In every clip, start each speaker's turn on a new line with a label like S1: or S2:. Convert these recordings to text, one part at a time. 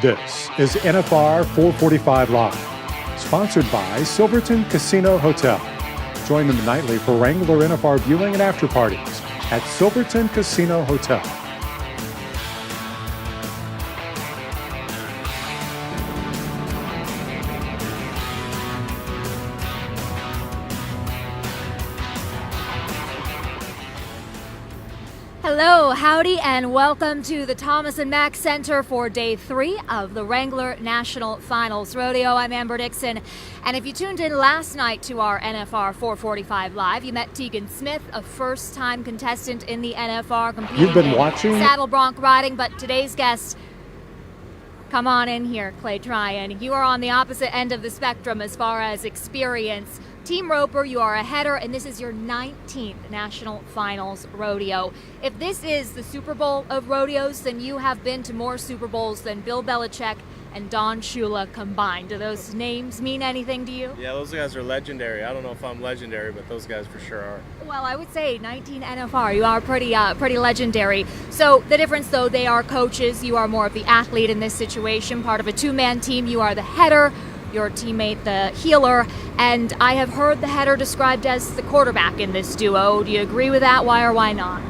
S1: This is NFR 445 Live, sponsored by Silverton Casino Hotel. Join them nightly for Wrangler NFR viewing and after parties at Silverton Casino Hotel.
S2: Hello, howdy, and welcome to the Thomas Mack Center for Day 3 of the Wrangler National Finals Rodeo. I'm Amber Dixon, and if you tuned in last night to our NFR 445 Live, you met Tegan Smith, a first-time contestant in the NFR, competing
S1: You've been
S2: in
S1: watching
S2: saddle bronc riding, but today's guest, come on in here, Clay Tryan. You are on the opposite end of the spectrum as far as experience. Team roper, you are a header, and this is your 19th National Finals Rodeo. If this is the Super Bowl of rodeos, then you have been to more Super Bowls than Bill Belichick and Don Shula combined. Do those names mean anything to you?
S3: Yeah, those guys are legendary. I don't know if I'm legendary, but those guys for sure are.
S2: Well, I would say 19 NFR. You are pretty legendary. So the difference, though, they are coaches. You are more of the athlete in this situation, part of a two-man team. You are the header, your teammate the healer, and I have heard the header described as the quarterback in this duo. Do you agree with that? Why or why not?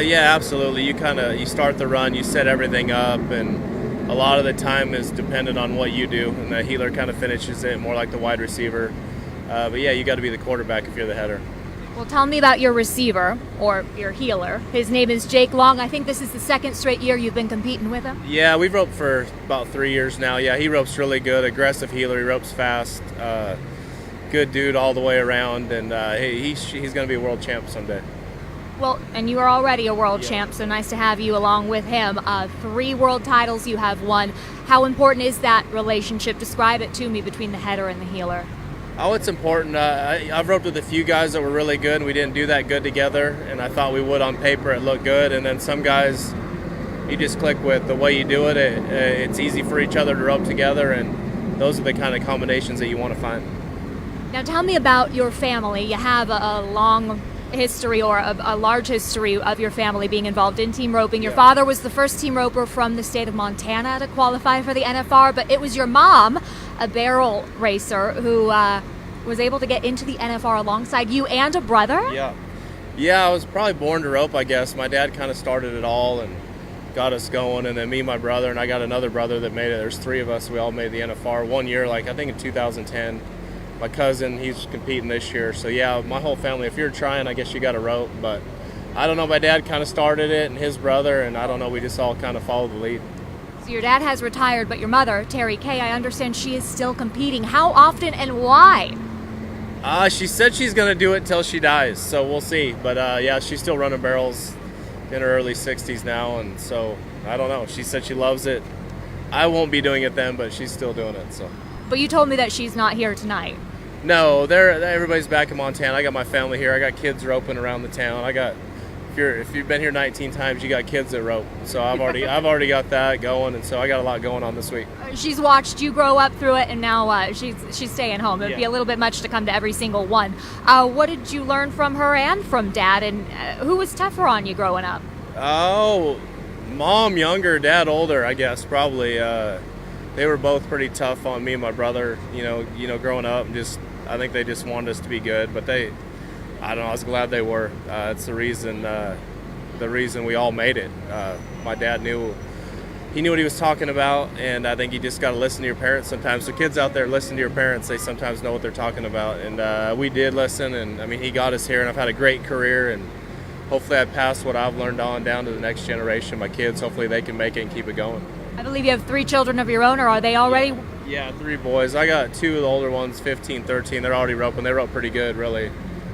S3: Yeah, absolutely. You start the run, you set everything up, and a lot of the time is dependent on what you do, and the healer kind of finishes it more like the wide receiver. But yeah, you got to be the quarterback if you're the header.
S2: Well, tell me about your receiver, or your healer. His name is Jake Long. I think this is the second straight year you've been competing with him.
S3: Yeah, we've roped for about 3 years now. Yeah, he ropes really good, aggressive healer. He ropes fast, good dude all the way around, and he's going to be a world champ someday.
S2: Well, and you are already a world champ, so nice to have you along with him. 3 world titles you have won. How important is that relationship? Describe it to me between the header and the healer.
S3: Oh, it's important. I've roped with a few guys that were really good, and we didn't do that good together, and I thought we would on paper. It looked good, and then some guys you just click with. The way you do it, it's easy for each other to rope together, and those are the kind of combinations that you want to find.
S2: Now tell me about your family. You have a long history, or a large history of your family being involved in team roping. Your father was the first team roper from the state of Montana to qualify for the NFR, but it was your mom, a barrel racer, who was able to get into the NFR alongside you and a brother?
S3: Yeah, I was probably born to rope, I guess. My dad kind of started it all and got us going, and then me and my brother, and I got another brother that made it. There's 3 of us. We all made the NFR one year, I think in 2010. My cousin, he's competing this year. So yeah, my whole family, if you're trying, I guess you got to rope. But I don't know, my dad kind of started it and his brother, and I don't know, we just all kind of followed the lead.
S2: So your dad has retired, but your mother, Terry Kay, I understand she is still competing. How often and why?
S3: She said she's going to do it till she dies, so we'll see. But yeah, she's still running barrels in her early 60s now, and so I don't know. She said she loves it. I won't be doing it then, but she's still doing it. So.
S2: But you told me that she's not here tonight.
S3: No, everybody's back in Montana. I got my family here. I got kids roping around the town. If you've been here 19 times, you got kids that rope. So I've already got that going, and so I got a lot going on this week. She's
S2: watched you grow up through it, and now she's staying home. It'd be a little bit much to come to every single one. What did you learn from her and from Dad, and who was tougher on you growing up?
S3: Oh, Mom younger, Dad older, I guess probably. They were both pretty tough on me and my brother. You know, growing up, and I think they just wanted us to be good, but I don't know. I was glad they were. It's the reason we all made it. My dad knew what he was talking about, and I think you just got to listen to your parents sometimes. So kids out there, listen to your parents. They sometimes know what they're talking about, and we did listen. And I mean, he got us here, and I've had a great career, and hopefully I pass what I've learned on down to the next generation. My kids, hopefully they can make it and keep it going.
S2: I believe you have 3 children of your own, or are they already?
S3: Yeah, 3 boys. I got 2 of the older ones, 15, 13. They're already roping. They rope pretty good, really.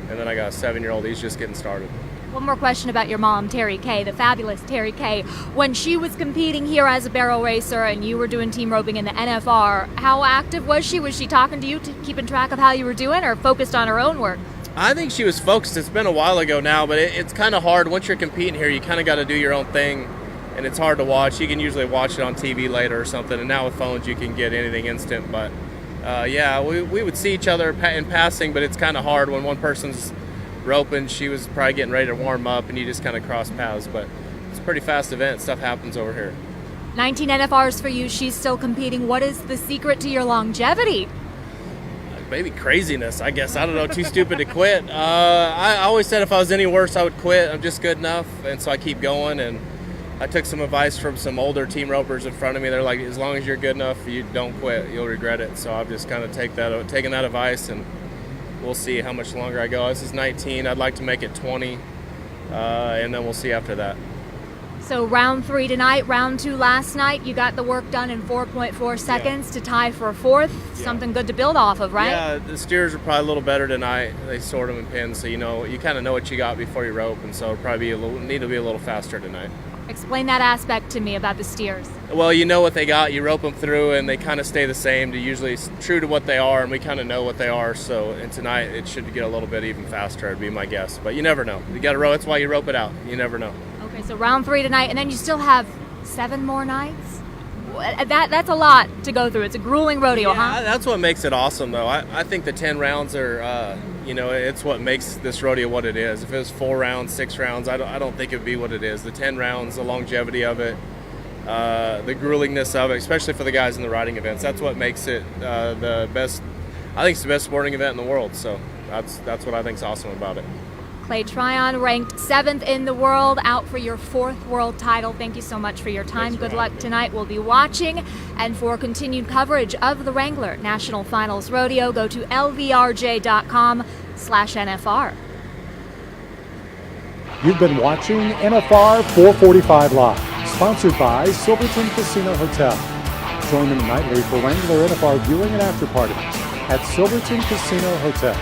S3: And then I got a 7-year-old. He's just getting started.
S2: One more question about your mom, Terry Kay, the fabulous Terry Kay. When she was competing here as a barrel racer and you were doing team roping in the NFR, how active was she? Was she talking to you, keeping track of how you were doing, or focused on her own work?
S3: I think she was focused. It's been a while ago now, but it's kind of hard. Once you're competing here, you kind of got to do your own thing. And it's hard to watch. You can usually watch it on TV later or something, and now with phones you can get anything instant. But yeah, we would see each other in passing, but it's kind of hard when one person's roping. She was probably getting ready to warm up, and you just kind of cross paths. But it's a pretty fast event. Stuff happens over here.
S2: 19 NFRs for you. She's still competing. What is the secret to your longevity?
S3: Maybe craziness, I guess. I don't know. Too stupid to quit. I always said if I was any worse, I would quit. I'm just good enough, and so I keep going. And I took some advice from some older team ropers in front of me. They're like, as long as you're good enough, you don't quit. You'll regret it. So I've just kind of taken that advice, and we'll see how much longer I go. This is 19. I'd like to make it 20, and then we'll see after that.
S2: So round 3 tonight, round 2 last night. You got the work done in 4.4 seconds to tie for a 4th.
S3: Yeah.
S2: Something good to build off of, right?
S3: Yeah, the steers are probably a little better tonight. They sort them in pins, so you kind of know what you got before you rope, and so it'll probably need to be a little faster tonight.
S2: Explain that aspect to me about the steers.
S3: Well, you know what they got. You rope them through, and they kind of stay the same. They're usually true to what they are, and we kind of know what they are. So, and tonight it should get a little bit even faster, would be my guess. But you never know. You got to rope. That's why you rope it out. You never know.
S2: Okay, so round 3 tonight, and then you still have 7 more nights? That's a lot to go through. It's a grueling rodeo,
S3: Yeah,
S2: huh?
S3: that's what makes it awesome, though. I think the 10 rounds are, it's what makes this rodeo what it is. If it was 4 rounds, 6 rounds, I don't think it would be what it is. The 10 rounds, the longevity of it, the gruelingness of it, especially for the guys in the riding events, that's what makes it the best. I think it's the best sporting event in the world, so that's what I think is awesome about it.
S2: Clay Tryan, ranked 7th in the world, out for your 4th world title. Thank you so much for your time. Good luck tonight. We'll be watching. And for continued coverage of the Wrangler National Finals Rodeo, go to lvrj.com/NFR.
S1: You've been watching NFR 445 Live, sponsored by Silverton Casino Hotel. Join them nightly for Wrangler NFR viewing and after parties at Silverton Casino Hotel.